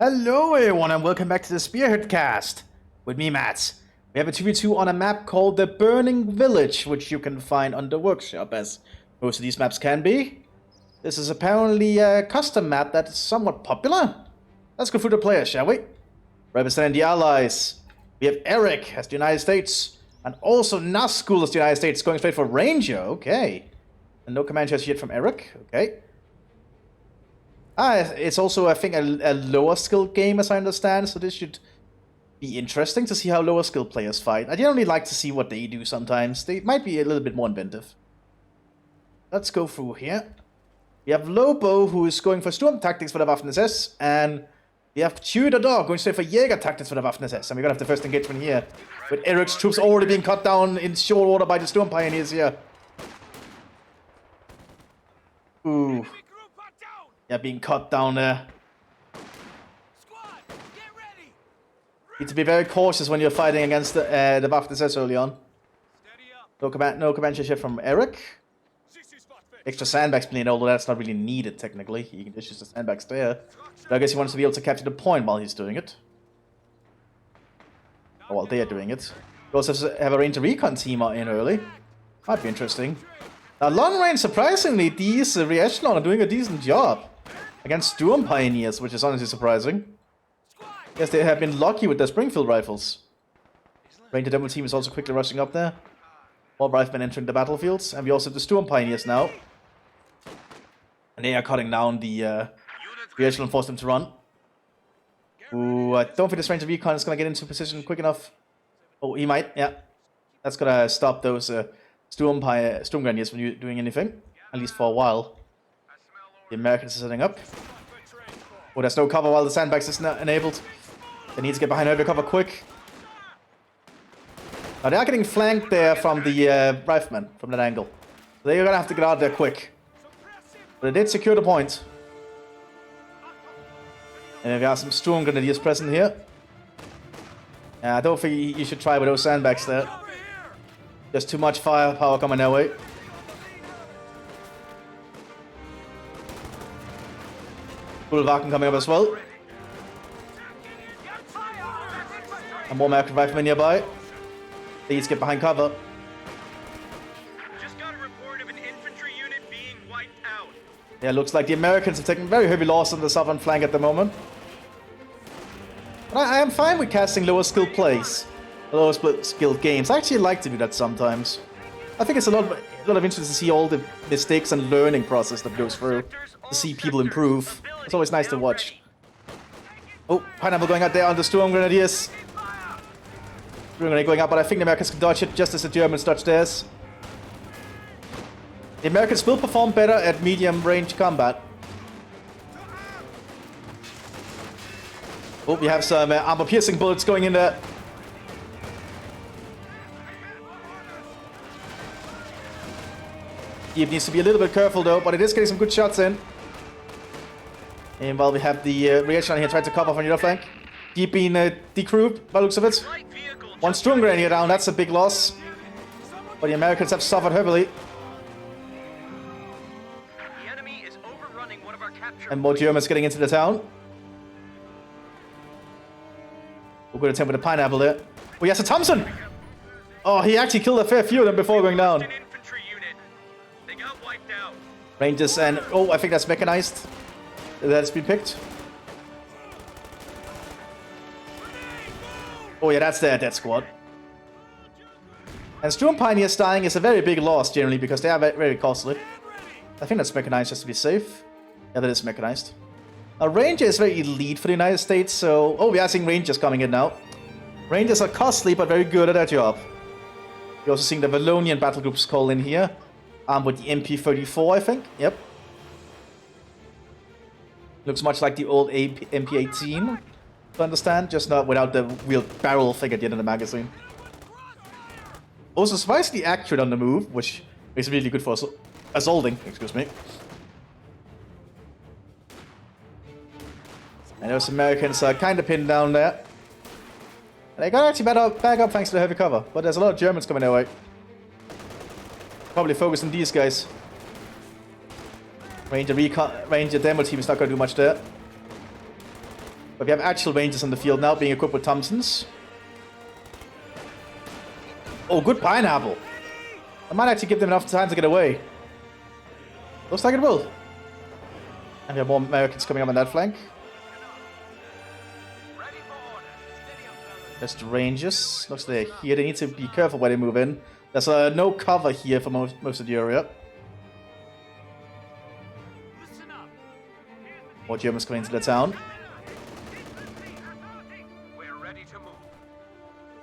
Hello everyone and welcome back to the Spearhead cast with me, Mats. We have a 2v2 on a map called the Burning Village, which you can find on the workshop, as most of these maps can be. This is apparently a custom map that is somewhat popular. Let's go through the players, shall we? Representing the Allies, we have Eric as the United States, and also Nazgul as the United States, going straight for Ranger, okay. And no command just yet from Eric, okay. It's also, I think, a lower skill game, as I understand, so this should be interesting to see how lower skill players fight. I generally like to see what they do sometimes. They might be a little bit more inventive. Let's go through here. We have Lobo, who is going for Sturm tactics for the Waffen-SS, and we have Chewie the Dog going straight for Jäger tactics for the Waffen-SS. And we're gonna have the first engagement here, with Eric's troops already being cut down in short order by the Sturm Pioneers here. Ooh. Yeah, being cut down there. Need to be very cautious when you're fighting against the Waffen-SS early on. No command ship from Eric. Extra sandbags playing, although that's not really needed technically. You can just use the sandbags there. But I guess he wants to be able to capture the point while he's doing it. Or while they are doing it. We also have a Ranger Recon team in early. Might be interesting. Now, long range, surprisingly, these Re-Echelon are doing a decent job against Sturm Pioneers, which is honestly surprising. Yes, they have been lucky with their Springfield rifles. Ranger Devil team is also quickly rushing up there. More riflemen entering the battlefields, and we also have the Sturm Pioneers now. And they are cutting down the Re-Echelon, force them to run. Ooh, I don't think this Ranger Recon is going to get into position quick enough. Oh, he might, yeah. That's going to stop those Sturm Grenadiers from doing anything, at least for a while. The Americans are setting up. Oh, there's no cover while the sandbags is enabled. They need to get behind heavy cover quick. Now they are getting flanked there from the riflemen from that angle. So they're gonna have to get out there quick. But they did secure the point. And we have some Sturm Grenadiers present here. I don't think you should try with those sandbags there. There's too much firepower coming their way. Full Wagen coming up as well. And more American riflemen nearby. They need to get behind cover. Just got a report of an infantry unit being wiped out. Yeah, looks like the Americans have taken very heavy loss on the southern flank at the moment. But I am fine with casting lower skill plays. Lower skill games. I actually like to do that sometimes. I think it's a lot of interest to see all the mistakes and learning process that goes through. To see people improve. It's always nice to watch. Oh, Pineapple going out there on the Sturm Grenadiers. Sturm Grenadier going out, but I think the Americans can dodge it just as the Germans dodge theirs. The Americans will perform better at medium range combat. Oh, we have some armor piercing bullets going in there. He needs to be a little bit careful though, but it is getting some good shots in. And while we have the Re-Echelon here trying to cover from the other flank. Deep being decrewed by the looks of it. One Sturm Grenadier down, that's a big loss. But the Americans have suffered heavily. The enemy is overrunning one of our capture And more Germans getting into the town. We're going to attempt with the Pineapple there. Oh, yes, a Thompson! Oh, he actually killed a fair few of them before going down. They got wiped out. Rangers and... Oh, I think that's mechanized. That's been picked. Oh yeah, that's their death squad. And Sturm Pioneers dying is a very big loss generally because they are very costly. I think that's mechanized just to be safe. Yeah, that is mechanized. Now Ranger is very elite for the United States, so... Oh, we are seeing Rangers coming in now. Rangers are costly but very good at their job. We're also seeing the Valonian battle groups call in here. With the MP34, I think. Yep. Looks much like the old MP18, to understand, just not without the real barrel thing at the end of the magazine. Also surprisingly accurate on the move, which is really good for assaulting, excuse me. And those Americans are kind of pinned down there. And they got actually back up thanks to the heavy cover, but there's a lot of Germans coming their way. Probably focus on these guys. Ranger Demo team is not going to do much there. But we have actual Rangers in the field now, being equipped with Thompsons. Oh, good pineapple. I might actually give them enough time to get away. Looks like it will. And we have more Americans coming up on that flank. There's the Rangers. Looks like they're here. They need to be careful where they move in. There's no cover here for most of the area. More Germans coming into the town.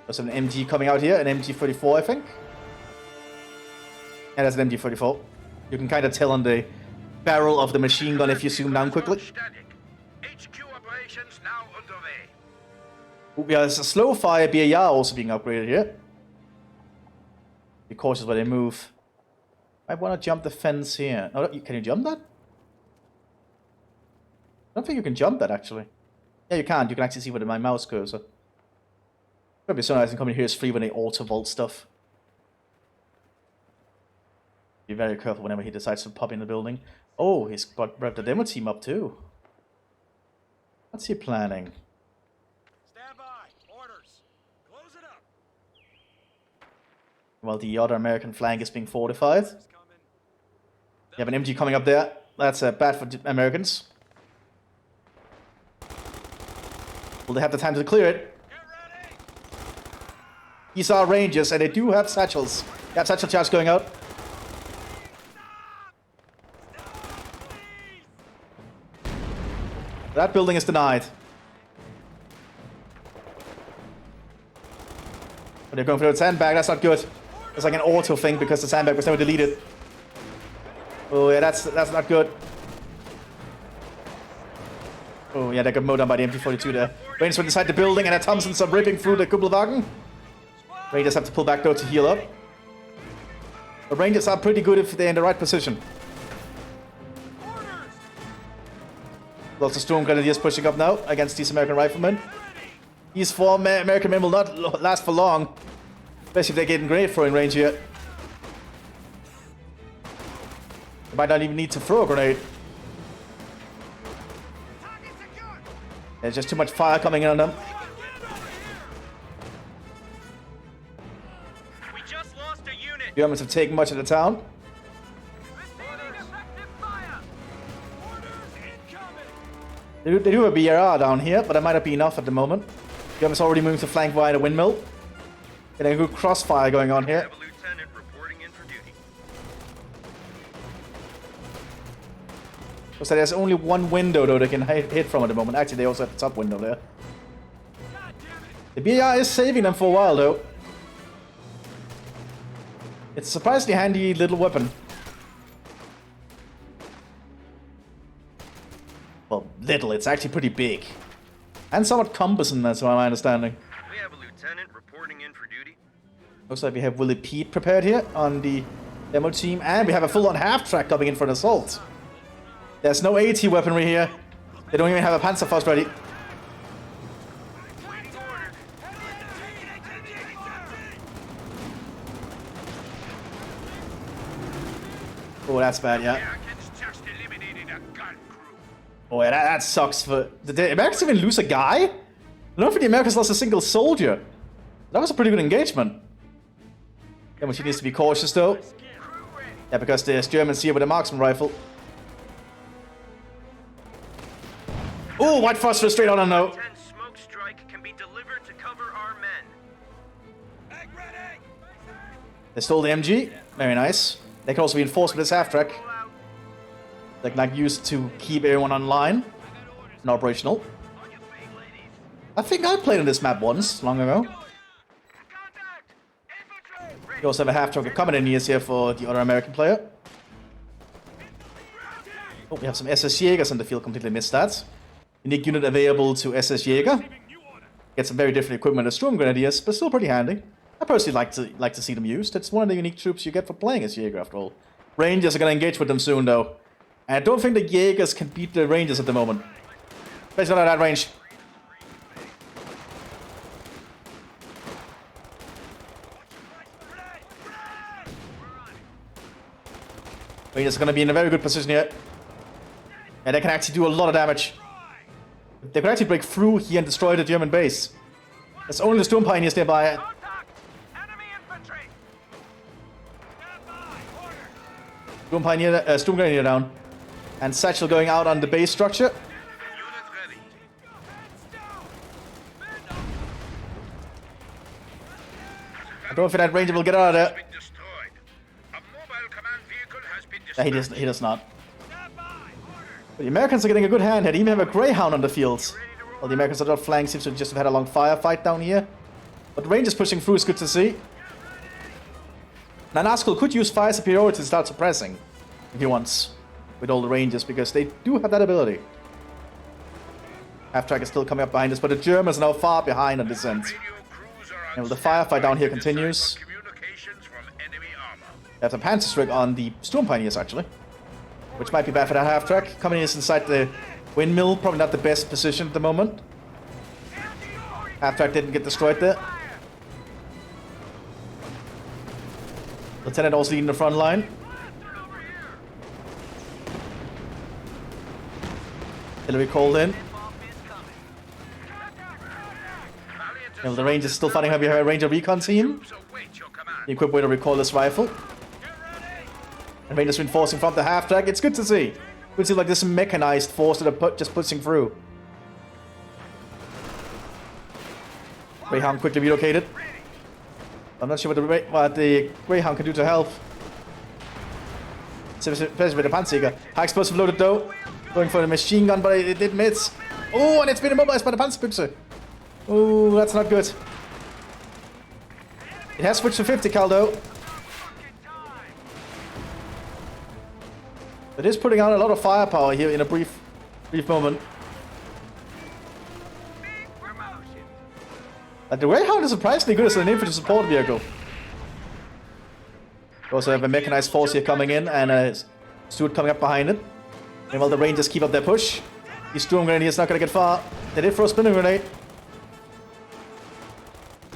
There's an MG coming out here, an MG34, I think. Yeah, that's an MG34. You can kind of tell on the barrel of the machine gun if you zoom down quickly. HQ operations now underway. Ooh, there's a slow fire BAR also being upgraded here. Be cautious where they move. I want to jump the fence here. Oh, can you jump that? I don't think you can jump that actually. Yeah, you can. You can actually see where my mouse cursor. It'd be so nice and coming here is free when they auto vault stuff. Be very careful whenever he decides to pop in the building. Oh, he's got revved the demo team up too. What's he planning? Stand by. Orders. Close it up. While the other American flank is being fortified. You have an MG coming up there. That's bad for the Americans. Will they have the time to clear it? These are Rangers, and they do have satchels. They have satchel charge going out. That building is denied. But they're going for the sandbag. That's not good. It's like an auto thing because the sandbag was never deleted. Oh yeah, that's not good. Oh yeah, they got mowed down by the MG42 there. Rangers went inside the building, and the Thompsons are ripping through the Kuppelwagen. Rangers have to pull back though to heal up. The Rangers are pretty good if they're in the right position. Lots of Storm Grenadiers pushing up now against these American riflemen. These 4 American men will not last for long. Especially if they're getting grenade throwing range here. They might not even need to throw a grenade. There's just too much fire coming in on them. We just lost a unit. Germans have taken much of the town. They do have a BRR down here, but that might not be enough at the moment. Germans already moving to flank via the windmill. Getting a good crossfire going on here. Lieutenant reporting in for duty. So there's only one window though they can hit from at the moment. Actually, they also have the top window there. The BR is saving them for a while though. It's a surprisingly handy little weapon. Well, little, it's actually pretty big. And somewhat cumbersome, that's my understanding. We have a lieutenant reporting in for duty. Looks like we have Willie Pete prepared here on the demo team. And we have a full-on half-track coming in for an assault. There's no AT weaponry here. They don't even have a Panzerfaust ready. Oh, that's bad, yeah. Oh, yeah, that sucks for... Did the Americans even lose a guy? I don't know if the Americans lost a single soldier. That was a pretty good engagement. Yeah, she needs to be cautious, though. Yeah, because there's Germans here with a marksman rifle. Oh, white phosphorus straight on a no. 10 smoke strike can be delivered to cover our men. They stole the MG. Very nice. They can also be enforced with this half-track. Like used to keep everyone online and operational. I think I played on this map once, long ago. We also have a half-track of combat engineers here for the other American player. Oh, we have some SS Jägers in the field, completely missed that. Unique unit available to SS Jäger. Get some very different equipment as Storm Grenadiers, but still pretty handy. I personally like to see them used. It's one of the unique troops you get for playing as Jäger after all. Rangers are going to engage with them soon though. And I don't think the Jägers can beat the Rangers at the moment. Especially not at that range. Rangers are going to be in a very good position here. And they can actually do a lot of damage. They could actually break through here and destroy the German base. There's only the Storm Pioneers nearby. Storm Pioneer, Storm Grenadier down. And Satchel going out on the base structure. I don't know if that Ranger will get out of there. Yeah, he does not. But the Americans are getting a good hand here. They even have a Greyhound on the field. Well, the Americans are not flank, seems to just have had a long firefight down here. But the Rangers pushing through is good to see. Now Nazgul could use fire superiority to start suppressing, if he wants, with all the Rangers, because they do have that ability. Half-track is still coming up behind us, but the Germans are now far behind on this end. And the firefight down here continues. They have some Panzerstrig on the Storm Pioneers, actually. Which might be bad for that half-track. Coming in inside the windmill, probably not the best position at the moment. Half-track didn't get destroyed there. Lieutenant also leading the front line. Hillary called in. And the Rangers still fighting heavy Ranger recon team. Equipped with a recoilless rifle. And Rangers reinforcing from the half-track. It's good to see. Good to see like this mechanized force that are just pushing through. Greyhound quickly relocated. I'm not sure what the Greyhound can do to help. Especially with the Panzer. High explosive loaded though. Going for the machine gun, but it did miss. Oh, and it's been immobilized by the Panzerbüchse. Oh, that's not good. It has switched to 50 cal though. It is putting out a lot of firepower here in a brief moment. The Greyhound is surprisingly good as an infantry support vehicle. We also have a mechanized force here coming in and a Stuart coming up behind it. And while the Rangers keep up their push, the Storm Grenadiers not going to get far. They did throw a spinning grenade.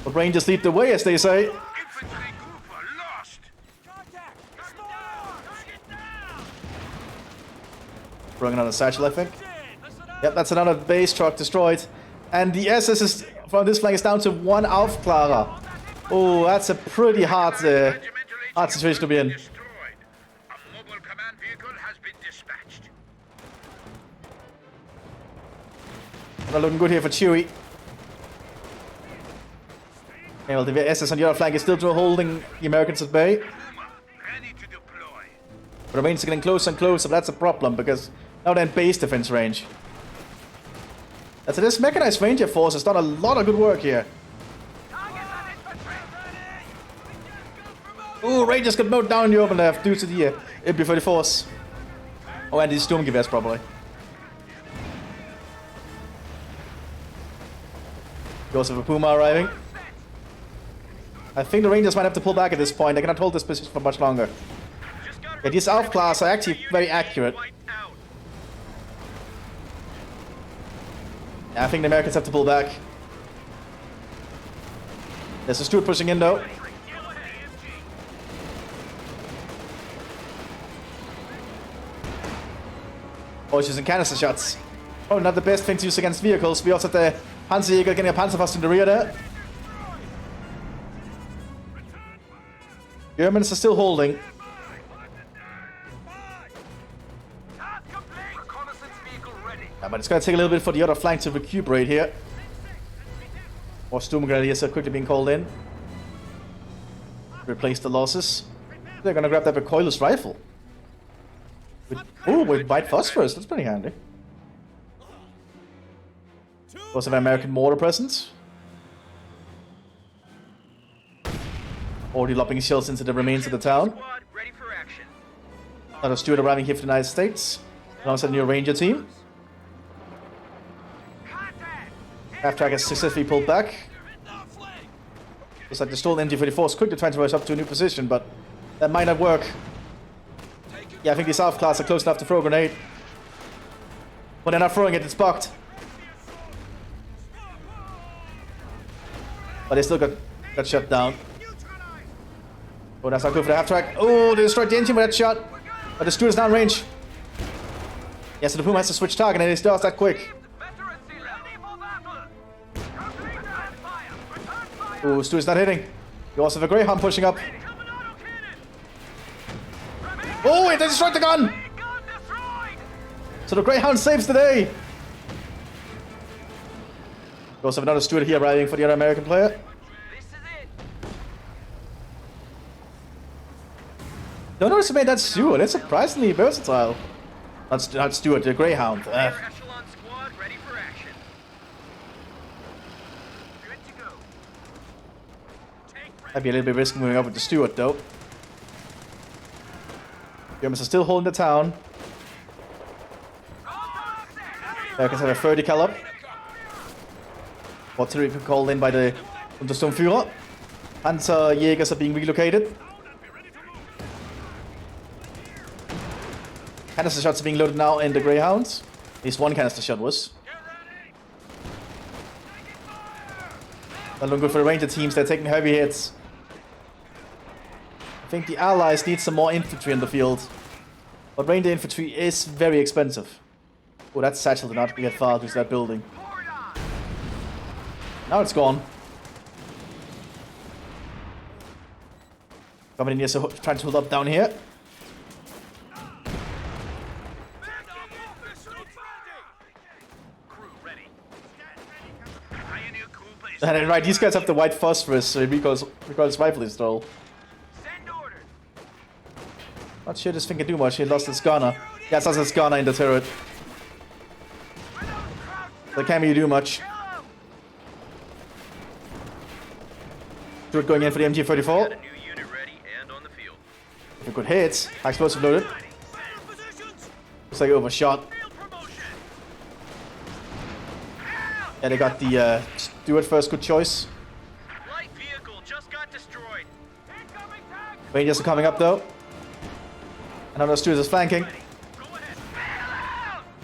But Rangers lead the way, as they say. Throwing another satchel, I think. Yep, that's another base truck destroyed. And the SS is, from this flank is down to one Aufklarer. Oh, that's a pretty hard situation to be in. Not looking good here for Chewie. Okay, well, the SS on the other flank is still holding the Americans at bay. But the Rangers are getting closer and closer, but that's a problem because now they're in base defense range. So this mechanized Ranger force has done a lot of good work here. Ooh, Rangers got mowed down in the open left due to the MP-34s. Oh, and these Sturmgewehrs probably. Joseph of Puma arriving. I think the Rangers might have to pull back at this point. They cannot hold this position for much longer. Yeah, these Aufklars are actually very accurate. Yeah, I think the Americans have to pull back. There's a Stuart pushing in though. Oh, he's using canister shots. Oh, not the best thing to use against vehicles. We also have the Panzerjäger getting a Panzerfaust in the rear there. Germans are still holding. Yeah, but it's going to take a little bit for the other flank to recuperate here. More Storm Grenadiers are quickly being called in. Replace the losses. They're going to grab that recoilless rifle. With white phosphorus. That's pretty handy. Also have American mortar presence. Already lobbing shells into the remains of the town. Another Stuart arriving here for the United States. Alongside a new Ranger team. Half-track has successfully pulled back. Looks like the stolen MG-34 is quickly trying to rise up to a new position, but that might not work. Yeah, I think these Aufklars are close enough to throw a grenade. When they're not throwing it, it's bugged. But they still got shut down. Oh, that's not good for the half-track. Oh, they destroyed the engine with that shot. But the Stuart is down range. Yeah, so the Puma has to switch target and it does that quick. Ooh, Stuart's not hitting. You also have a Greyhound pushing up. Oh, it destroyed the gun! So the Greyhound saves the day. We also have another Stuart here arriving for the other American player. Don't underestimate that Stuart. It's surprisingly versatile. Not Stuart, the Greyhound. Echelon squad ready for action. Good to go. Might be a little bit risky moving up with the Stuart, though. Germans are still holding the town. Americans have a 30 cal up. Artillery called in by the Untersturmführer. Panzerjägers are being relocated. Canister shots are being loaded now in the Greyhounds. At least one canister shot was. Not looking good for the Ranger teams, they're taking heavy hits. I think the Allies need some more infantry in the field. But Ranger infantry is very expensive. Oh, that satchel did not get far to that building. Now it's gone. Coming in here, so trying to hold up down here. And right, these guys have the white phosphorus, so it recalls rifle install. Not sure this thing can do much. He lost his gunner. Yeah, it's lost his gunner in the turret. So can't really do much. Stuart going in for the MG34. A good hit. High explosive loaded. Looks like overshot. Yeah, they got the Stuart first. Good choice. Light vehicle just got destroyed. Rangers are coming up though. Another Stuart is flanking.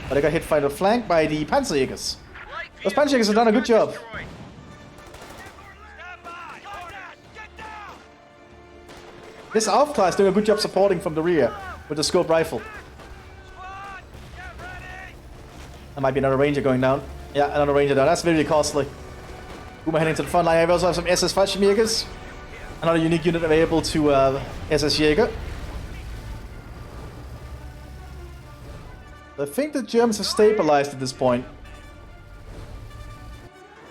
But they got hit by the flank by the Panzerjägers. Those Panzerjägers have done a good job. This Aufklar is doing a good job supporting from the rear with the scope rifle. There might be another Ranger going down. Yeah, another Ranger down. That's very costly. Boomer heading to the front line. We also have some SS Fallschirmjägers. Another unique unit available to SS Jäger. I think the Germans have stabilized at this point.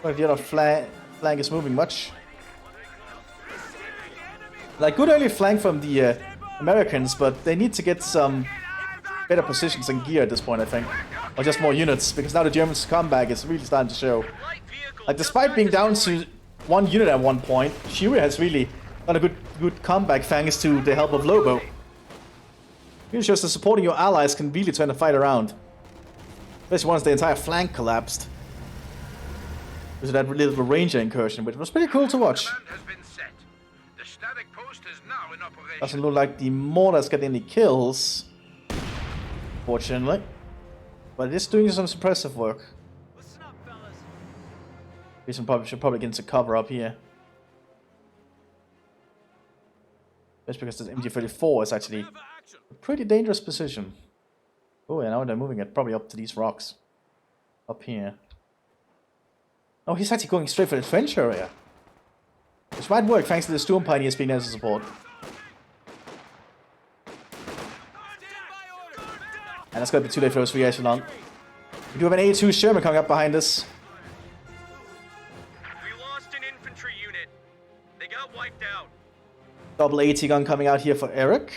But the other flank is moving much. Like, good early flank from the Americans, but they need to get some better positions and gear at this point, I think. Or just more units, because now the Germans' comeback is really starting to show. Like, despite being down to one unit at one point, Syria has really done a good comeback thanks to the help of Lobo. It shows that supporting your allies can really turn the fight around. Especially once the entire flank collapsed. With that little Ranger incursion, which was pretty cool to watch. Doesn't look like the mortars get any kills, fortunately. But it is doing some suppressive work. We should probably get into cover up here. That's because this MG34 is actually a pretty dangerous position. Oh, yeah, now they're moving it probably up to these rocks. Up here. Oh, he's actually going straight for the trench area. Which might work thanks to the Storm Pioneers being there to support. And that's going to be too late for those 3 echelon. We do have an A2 Sherman coming up behind us. We lost an infantry unit. They got wiped out. Double AT gun coming out here for Eric.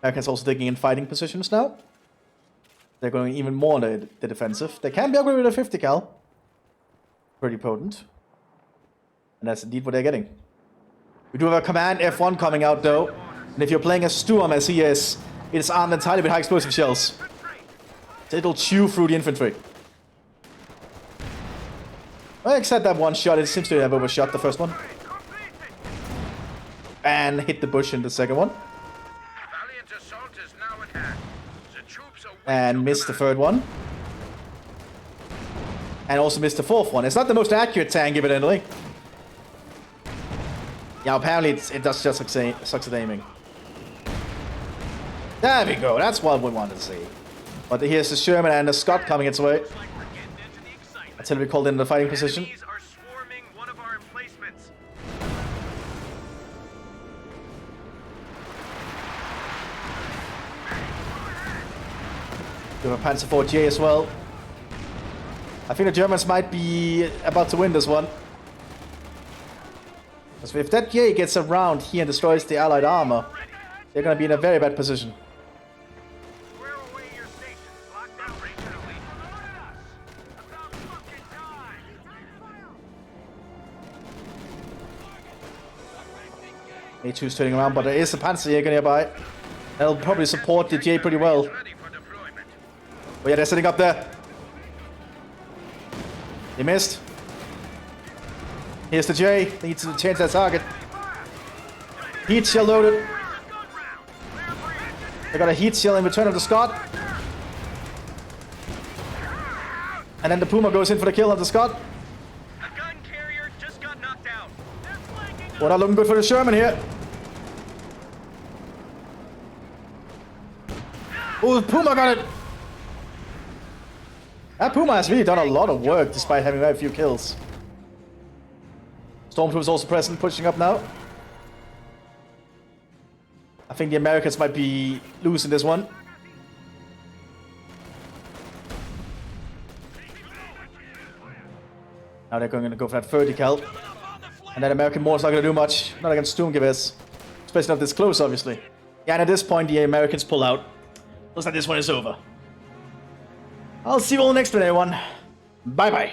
Americans also taking in fighting positions now. They're going even more on the defensive. They can be upgraded with a 50 cal. Pretty potent. And that's indeed what they're getting. We do have a Command F1 coming out though. And if you're playing a Sturm as he is, it is armed entirely with high explosive shells. So it'll chew through the infantry. Well, except that one shot, it seems to have overshot the first one. And hit the bush in the second one. And missed the third one. And also missed the fourth one. It's not the most accurate tank, evidently. Yeah, apparently it does just sucks at aiming. There we go, that's what we wanted to see. But here's the Sherman and the Scott coming its way. Artillery called in the fighting position. Enemies are swarming one of our emplacements. We have a Panzer IV J as well. I think the Germans might be about to win this one. Because if that J gets around here and destroys the Allied armor, they're going to be in a very bad position. Square away your stations. Lock down regionally. About fucking time. A2's turning around, but there is a Panzerjäger nearby. That'll probably support the J pretty well. Ready for deployment. Oh yeah, they're sitting up there. They missed. Here's the J. They need to change their target. Heat shield loaded. They got a heat shield in return of the Scott. And then the Puma goes in for the kill of the Scott. A gun carrier just got knocked out. Well, not looking good for the Sherman here. Oh, the Puma got it. That Puma has really done a lot of work despite having very few kills. Stormtroopers also present, pushing up now. I think the Americans might be losing this one. Now they're going to go for that 30 cal. And that American mortar's not going to do much. Not against Sturmgewehrs. Especially not this close, obviously. Yeah, and at this point the Americans pull out. Looks like this one is over. I'll see you all next one, everyone. Bye-bye.